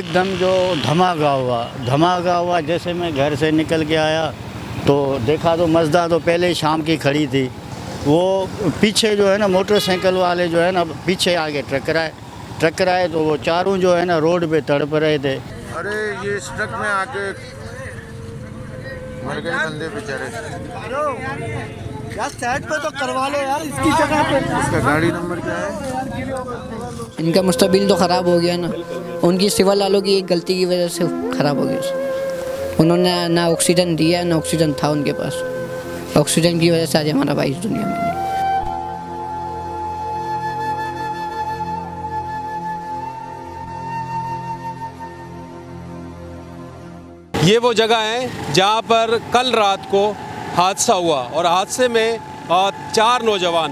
एकदम जो धमाका हुआ। जैसे मैं घर से निकल के आया तो देखा तो मज़दा तो पहले ही शाम की खड़ी थी। वो पीछे जो है ना मोटरसाइकिल वाले जो है ना पीछे आगे टकराए तो वो चारों जो है ना रोड पे तड़प रहे थे। अरे ये इस ट्रक में आके मर गए बंदे बेचारे। यार साइड पे तो करवा लो यार इसकी जगह पे। इसका गाड़ी नंबर क्या है? इनका मुस्तबिल तो ख़राब हो गया ना, उनकी सिविल वालों की एक गलती की वजह से ख़राब हो गया। उन्होंने ना ऑक्सीजन दिया, ना ऑक्सीजन था उनके पास। ऑक्सीजन की वजह से आज हमारा भाई इस दुनिया में नहीं। ये वो जगह है जहाँ पर कल रात को हादसा हुआ और हादसे में 4 नौजवान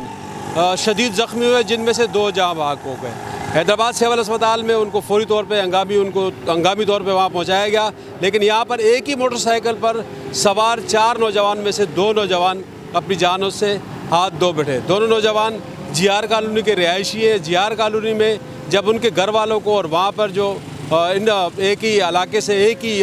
शदीद ज़ख्मी हुए, जिनमें से 2 जहाँ भाग हो गए। हैदराबाद सिविल अस्पताल में उनको फौरी तौर पे हंगामी तौर पे वहाँ पहुँचाया गया, लेकिन यहाँ पर एक ही मोटरसाइकिल पर सवार 4 नौजवान में से 2 नौजवान अपनी जानों से हाथ धो बैठे। दोनों नौजवान जीआर कॉलोनी के रिहायशी हैं। जीआर कॉलोनी में जब उनके घर वालों को और वहाँ पर जो एक ही इलाके से, एक ही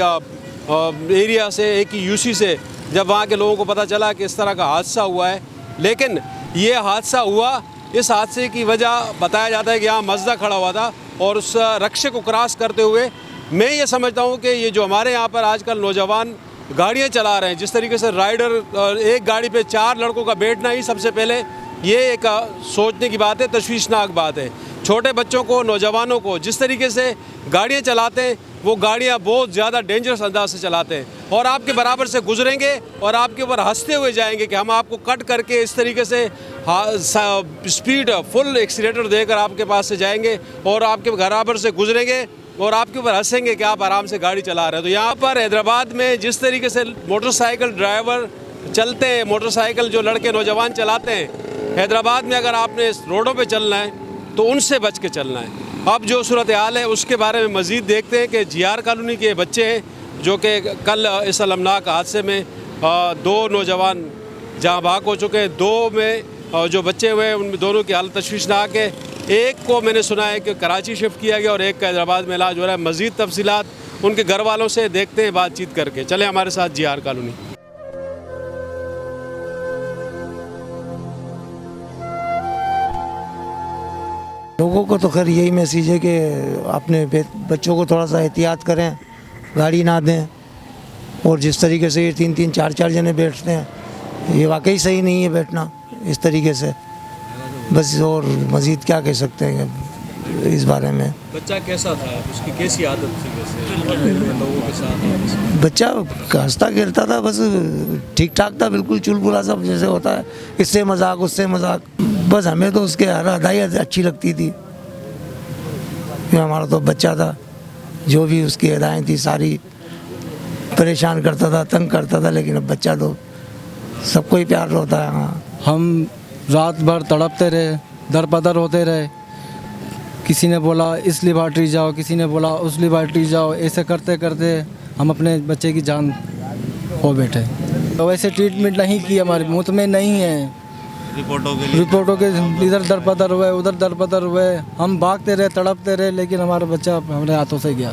एरिया से, एक ही यूसी से जब वहाँ के लोगों को पता चला कि इस तरह का हादसा हुआ है, लेकिन ये हादसा हुआ, इस हादसे की वजह बताया जाता है कि यहाँ मज़दा खड़ा हुआ था और उस रक्शे को क्रॉस करते हुए मैं ये समझता हूँ कि ये जो हमारे यहाँ पर आजकल नौजवान गाड़ियाँ चला रहे हैं, जिस तरीके से राइडर एक गाड़ी पे 4 लड़कों का बैठना ही सबसे पहले ये एक सोचने की बात है, तशवीशनाक बात है। छोटे बच्चों को, नौजवानों को जिस तरीके से गाड़ियाँ चलाते हैं, वो गाड़ियाँ बहुत ज़्यादा डेंजरस अंदाज से चलाते हैं और आपके बराबर से गुजरेंगे और आपके ऊपर हंसते हुए जाएंगे कि हम आपको कट करके इस तरीके से स्पीड फुल एक्सीलेटर देकर आपके पास से जाएंगे और आपके बराबर से गुजरेंगे और आपके ऊपर हंसेंगे कि आप आराम से गाड़ी चला रहे हो। तो यहाँ पर हैदराबाद में जिस तरीके से मोटरसाइकिल ड्राइवर चलते हैं, मोटरसाइकिल जो लड़के नौजवान चलाते हैं, हैदराबाद में अगर आपने रोडों पे चलना है तो उनसे बच के चलना है। अब जो सूरत हाल है उसके बारे में मज़ीद देखते हैं कि जीआर कॉलोनी के बच्चे हैं जो कि कल इस अलमनाक हादसे में 2 नौजवान जहाँ भाग हो चुके हैं। 2 में जो बच्चे हुए हैं उनमें दोनों की हालत तशवीशनाक है। एक को मैंने सुना है कि कराची शिफ्ट किया गया और एक का हैदराबाद में इलाज हो रहा है। मज़ीद तफसीलात उनके घर वालों से देखते हैं बातचीत करके। चले हमारे साथ जीआर कॉलोनी। लोगों को तो खैर यही मैसेज है कि अपने बच्चों को थोड़ा सा एहतियात करें, गाड़ी ना दें। और जिस तरीके से ये 3-3, 4-4 जने बैठते हैं, ये वाकई सही नहीं है बैठना इस तरीके से। बस और मज़ीद क्या कह सकते हैं इस बारे में। बच्चा कैसा था, उसकी कैसी आदत थी वैसे लोगों के साथ? बच्चा हंसता खेलता था, बस ठीक ठाक था, बिल्कुल चुलबुला सा जैसे होता है, इससे मजाक उससे मजाक। बस हमें तो उसके हर अदाई अच्छी लगती थी। हमारा तो बच्चा था, जो भी उसकी अदाएँ थी सारी परेशान करता था, तंग करता था, लेकिन अब बच्चा तो सबको ही प्यार होता है। हाँ, हम रात भर तड़पते रहे, दर बदर होते रहे। किसी ने बोला इस लेबॉर्ट्री जाओ, किसी ने बोला उस लेबॉर्ट्री जाओ, ऐसे करते करते हम अपने बच्चे की जान खो बैठे। तो वैसे ट्रीटमेंट नहीं की, हमारे मुँह में नहीं है। रिपोर्टों के इधर दर बदर हुए, उधर दर बदर हुए, हम भागते रहे, तड़पते रहे, लेकिन हमारा बच्चा हमारे हाथों से गया।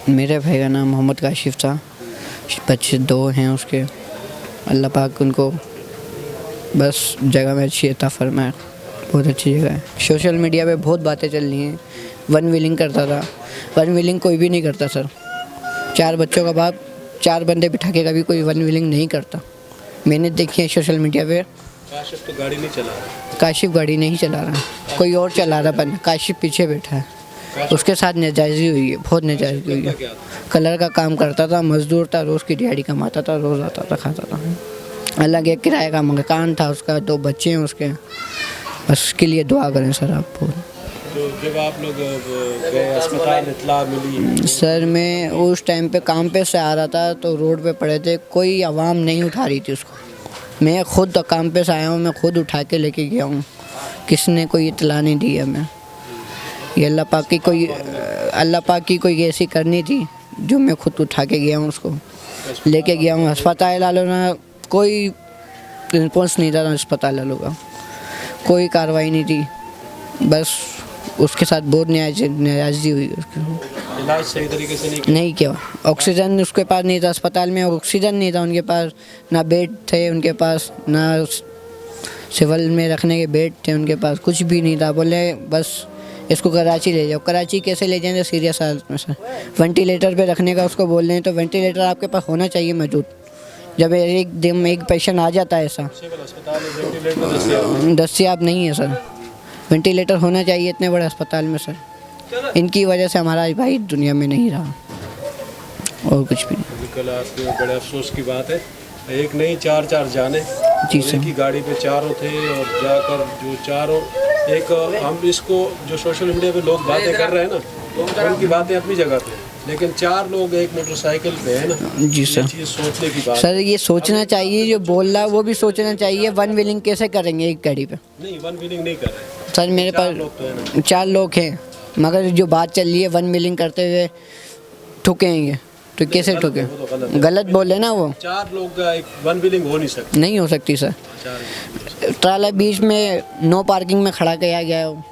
मेरे भाई का नाम मोहम्मद काशिफ था। बच्चे 2 हैं उसके। अल्लाह पाक उनको बस जगह में अच्छी अता फरमाए। बहुत अच्छी जगह है। सोशल मीडिया पे बहुत बातें चल रही हैं। वन व्हीलिंग करता था। वन व्हीलिंग कोई भी नहीं करता सर। 4 बच्चों का बाप 4 बंदे बिठा के कभी कोई वन व्हीलिंग नहीं करता। मैंने देखी है सोशल मीडिया पे। काशिफ तो गाड़ी नहीं चला रहा। काशिफ गाड़ी नहीं चला रहा, कोई और चला रहा, बंदा काशिफ पीछे बैठा है। उसके साथ नाजायज़ी हुई है, बहुत नाजायज़ी हुई है। कलर का काम करता था, मज़दूर था, रोज़ की दिहाड़ी कमाता था, रोज़ आता था, खाता था। अलग एक किराए का मकान था उसका, 2 बच्चे हैं उसके। बस उसके लिए दुआ करें सर आप। तो जब आप लोग गए अस्पताल, इत्तला मिली? सर मैं उस टाइम पे काम पे से आ रहा था तो रोड पे पड़े थे, कोई आवाम नहीं उठा रही थी उसको। मैं खुद काम पे से आया हूँ, मैं खुद उठा के लेके गया हूँ। किसने कोई इत्तला नहीं दी है। मैं ये अल्लाह पाक की कोई ऐसी करनी थी जो मैं खुद उठा के गया हूँ, उसको लेके गया हूँ। अस्पताल वालों ने कोई रिस्पॉन्स नहीं था, अस्पताल वालों का कोई कार्रवाई नहीं थी। बस उसके साथ बहुत नाराजगी हुई उसकी। इलाज सही तरीके से नहीं किया। ऑक्सीजन उसके पास नहीं था, अस्पताल में ऑक्सीजन नहीं था उनके पास, ना बेड थे उनके पास, ना सिविल में रखने के बेड थे उनके पास, कुछ भी नहीं था। बोले बस इसको कराची ले जाओ। कराची कैसे ले जाएंगे सीरियस हालत में सर? वेंटिलेटर पे रखने का उसको बोल रहे हैं, तो वेंटिलेटर आपके पास होना चाहिए मौजूद। जब एक दिन एक पेशेंट आ जाता है ऐसा, दस्तियाब नहीं है सर। वेंटिलेटर होना चाहिए इतने बड़े अस्पताल में सर। इनकी वजह से हमारा भाई दुनिया में नहीं रहा और कुछ भी नहीं। कल आपके बड़े अफसोस की बात है, एक नहीं चार जाने जी सर। एक ही गाड़ी पे चारों थे और जाकर जो चारों एक हम इसको जो सोशल मीडिया पे लोग बातें कर रहे हैं ना, उनकी बातें अपनी जगह पे, लेकिन 4 लोग एक मोटरसाइकिल पे है ना। जी सर। ये चीज़ सोचने की बात सर ये सोचना चाहिए, जो बोल रहा है वो भी सोचना चाहिए। वन व्हीलिंग कैसे करेंगे एक गाड़ी पे? नहीं, वन व्हीलिंग नहीं कर रहे सर मेरे 4 लोग तो है ना। पास 4 लोग हैं, मगर जो बात चल रही है वन व्हीलिंग करते हुए ठुकेंगे, तो कैसे ठुके? गलत बोले ना वो। 4 लोग का एक वन व्हीलिंग हो नहीं सकती। नहीं हो सकती सर। ट्राला बीच में नो पार्किंग में खड़ा किया गया है।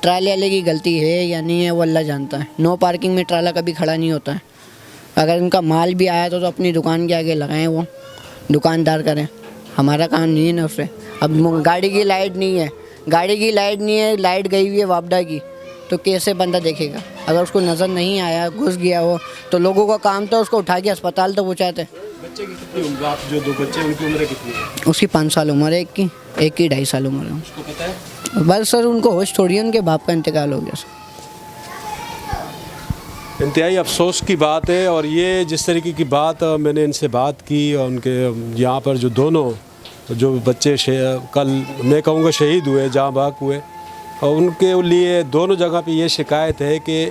ट्राले वाले की गलती है या नहीं है वो अल्लाह जानता है। नो पार्किंग में ट्राला कभी खड़ा नहीं होता है। अगर उनका माल भी आया तो अपनी दुकान के आगे लगाएं, वो दुकानदार करें, हमारा काम नहीं है ना उससे। अब गाड़ी की लाइट नहीं है, लाइट गई हुई है वापडा की, तो कैसे बंदा देखेगा? अगर उसको नज़र नहीं आया, घुस गया वो, तो लोगों का काम था उसको उठा के अस्पताल तो पहुँचाते। बच्चे की कितनी उम्र? आप जो 2 बच्चे उनकी उम्र कितनी है? उसकी 5 साल उम्र है, एक की 2.5 साल उम्र है। उसको पता है? बस सर उनको होश थोड़ी है, उनके बाप का इंतकाल हो गया सर। इंतहाई अफसोस की बात है। और ये जिस तरीके की बात मैंने इनसे बात की, और उनके यहाँ पर जो दोनों जो बच्चे कल मैं कहूँगा शहीद हुए, जहाँ बाग हुए, और उनके लिए दोनों जगह पे ये शिकायत है कि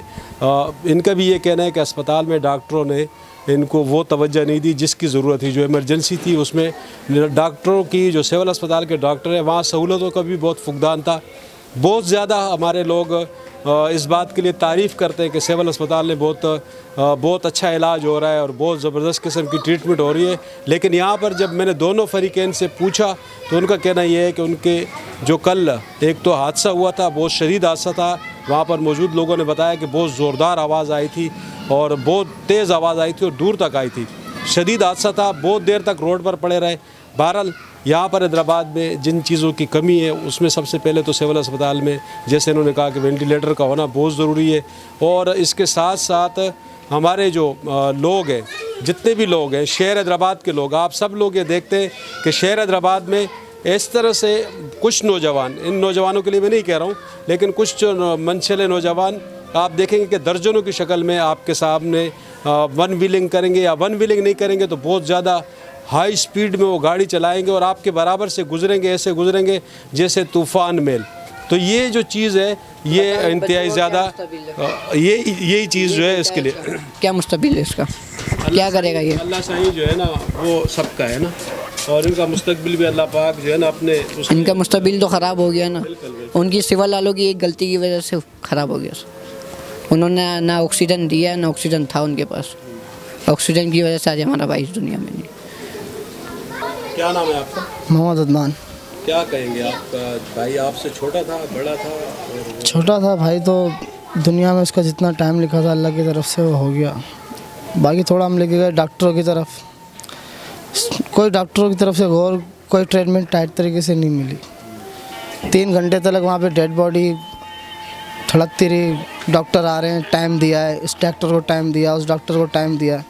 इनका भी ये कहना है कि अस्पताल में डॉक्टरों ने इनको वो तवज्जो नहीं दी जिसकी ज़रूरत थी। जो इमरजेंसी थी उसमें डॉक्टरों की, जो सिविल अस्पताल के डॉक्टर हैं वहाँ सहूलतों का भी बहुत फुकदान था। बहुत ज़्यादा हमारे लोग इस बात के लिए तारीफ़ करते हैं कि सिविल अस्पताल में बहुत अच्छा इलाज हो रहा है और बहुत ज़बरदस्त किस्म की ट्रीटमेंट हो रही है। लेकिन यहाँ पर जब मैंने दोनों फरीकैन से पूछा तो उनका कहना यह है कि उनके जो कल एक तो हादसा हुआ था, बहुत शदीद हादसा था, वहाँ पर मौजूद लोगों ने बताया कि बहुत ज़ोरदार आवाज़ आई थी और बहुत तेज़ आवाज़ आई थी और दूर तक आई थी। शदीद हादसा था, बहुत देर तक रोड पर पड़े रहे। बहरहाल यहाँ पर हैदराबाद में जिन चीज़ों की कमी है उसमें सबसे पहले तो सिविल अस्पताल में, जैसे इन्होंने कहा कि वेंटिलेटर का होना बहुत ज़रूरी है। और इसके साथ साथ हमारे जो लोग हैं, जितने भी लोग हैं शहर हैदराबाद के लोग, आप सब लोग ये देखते हैं कि शहर हैदराबाद में इस तरह से कुछ नौजवान, इन नौजवानों के लिए मैं नहीं कह रहा हूँ, लेकिन कुछ जो मनचले नौजवान आप देखेंगे कि दर्जनों की शक्ल में आपके सामने वन व्हीलिंग करेंगे, या वन व्हीलिंग नहीं करेंगे तो बहुत ज़्यादा हाई स्पीड में वो गाड़ी चलाएंगे और आपके बराबर से गुजरेंगे, ऐसे गुजरेंगे जैसे तूफ़ान मेल। तो ये जो चीज़ है ये इंतहाई ज़्यादा यही चीज़ जो है इसके लिए क्या मुस्तकबिल है इसका? क्या करेगा ये? अल्लाह सही जो है ना वो सबका है ना, और इनका मुस्तकबिल भी अल्लाह पाक जो है ना अपने इनका मुस्तकबिल तो ख़राब हो गया ना। उनकी सिविल वालों की एक गलती की वजह से ख़राब हो गया। उन्होंने ना ऑक्सीजन दिया, ना ऑक्सीजन था उनके पास। ऑक्सीजन की वजह से आज हमारा भाई इस दुनिया में नहीं। क्या नाम है आपका? मोहम्मद अदमान। क्या कहेंगे? आपका भाई आपसे छोटा था, बड़ा था? और छोटा था भाई, तो दुनिया में उसका जितना टाइम लिखा था अल्लाह की तरफ से वो हो गया। बाकी थोड़ा हम लेके गए डॉक्टरों की तरफ, कोई डॉक्टरों की तरफ से गौर, कोई ट्रीटमेंट टाइट तरीके से नहीं मिली। 3 घंटे तक वहाँ पे डेड बॉडी थड़कती रही। डॉक्टर आ रहे हैं, टाइम दिया है, इस डॉक्टर को टाइम दिया, उस डॉक्टर को टाइम दिया,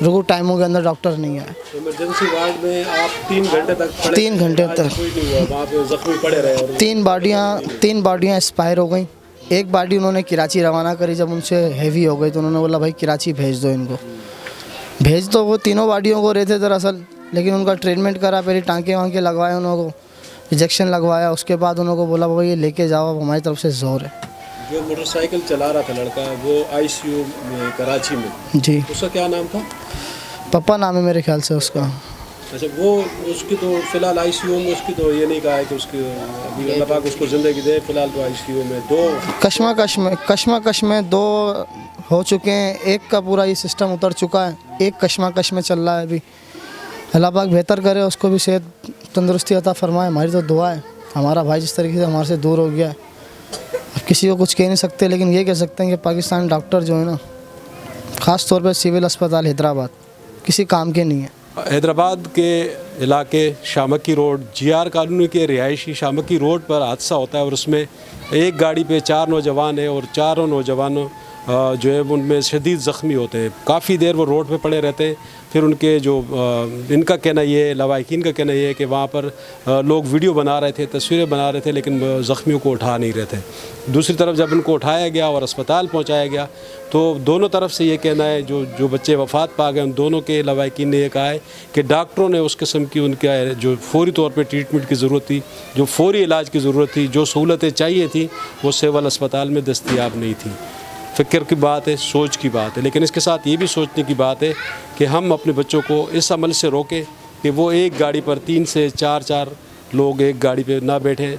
रुको टाइमों के अंदर डॉक्टर नहीं आया। इमरजेंसी वार्ड में आप 3 घंटे तक पड़े? 3 घंटे तक कोई नहीं हुआ, वहाँ पे जख्मी पड़े रहे। और 3 बॉडियाँ एक्सपायर हो गई। एक बॉडी उन्होंने कराची रवाना करी, जब उनसे हैवी हो गई तो उन्होंने बोला भाई कराची भेज दो इनको। भेज दो, वो तीनों बॉडियों को रहे थे दरअसल, लेकिन उनका ट्रीटमेंट करा, पहले टाँके वाँके लगवाए, उन्होंने इंजेक्शन लगवाया, उसके बाद उन्होंने बोला भाई ये लेके जाओ, अब हमारी तरफ से जोर है। जो मोटरसाइकिल चला रहा था लड़का वो ICU में कराची में, जी। उसका क्या नाम था? पप्पा नाम है मेरे ख्याल से उसका। अच्छा, वो उसकी तो फिलहाल ICU में, उसकी तो ये नहीं कहा है कि उसकी अभी अल्लाह पाक उसको ज़िंदगी दे, फिलहाल तो ICU में। 2 कश्मकश में 2 हो चुके हैं, एक का पूरा ये सिस्टम उतर चुका है, एक कश्मकश में चल रहा है अभी। अल्लाह पाक बेहतर करे, उसको भी सेहत तंदुरुस्ती अता फरमाए। हमारी तो दुआ है, हमारा भाई जिस तरीके से हमारे से दूर हो गया है, अब किसी को कुछ कह नहीं सकते, लेकिन ये कह सकते हैं कि पाकिस्तानी डॉक्टर जो है ना, ख़ास तौर पर सिविल अस्पताल हैदराबाद किसी काम के नहीं है। हैदराबाद के इलाके शामकी रोड GR कॉलोनी के रिहायशी शामकी रोड पर हादसा होता है और उसमें एक गाड़ी पे 4 नौजवान हैं और चारों नौजवानों जो है उनमें शदीद ज़ख्मी होते हैं। काफ़ी देर वो रोड पे पड़े रहते हैं। फिर उनके जो इनका कहना ये है, लवाहिकीन का कहना ये है कि वहाँ पर लोग वीडियो बना रहे थे, तस्वीरें बना रहे थे, लेकिन ज़ख्मियों को उठा नहीं रहे थे। दूसरी तरफ जब उनको उठाया गया और अस्पताल पहुँचाया गया तो दोनों तरफ से ये कहना है, जो बच्चे वफ़ात पा गए उन दोनों के लवाहिकीन ने ये कहा है कि डॉक्टरों ने उस किस्म की उनका जो फौरी तौर पर ट्रीटमेंट की ज़रूरत थी, जो फौरी इलाज की ज़रूरत थी, जो सहूलतें चाहिए थी, वो सिविल अस्पताल में दस्तयाब नहीं थी। फ़िक्र की बात है, सोच की बात है, लेकिन इसके साथ ये भी सोचने की बात है कि हम अपने बच्चों को इस अमल से रोकें कि वो एक गाड़ी पर 3 से 4 लोग एक गाड़ी पे ना बैठें।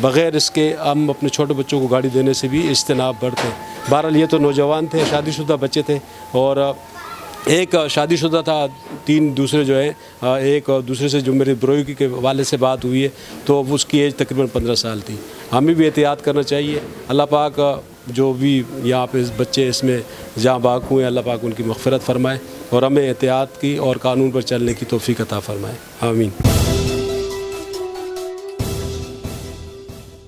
बग़ैर इसके हम अपने छोटे बच्चों को गाड़ी देने से भी इज्तनाब बरतें। बहरहाल ये तो नौजवान थे, शादीशुदा बच्चे थे और एक शादीशुदा था, 3 दूसरे जो है एक दूसरे से जो मेरे ब्रोई के वाले से बात हुई है तो उसकी एज तकरीबन 15 साल थी। हमें भी एहतियात करना चाहिए। अल्लाह पाक जो भी यहाँ पे बच्चे इसमें जहाँ बाग हुए, अल्लाह पाक उनकी मग़फ़िरत फ़रमाए और हमें एहतियात की और कानून पर चलने की तौफ़ीक़ अता फ़रमाए। आमीन।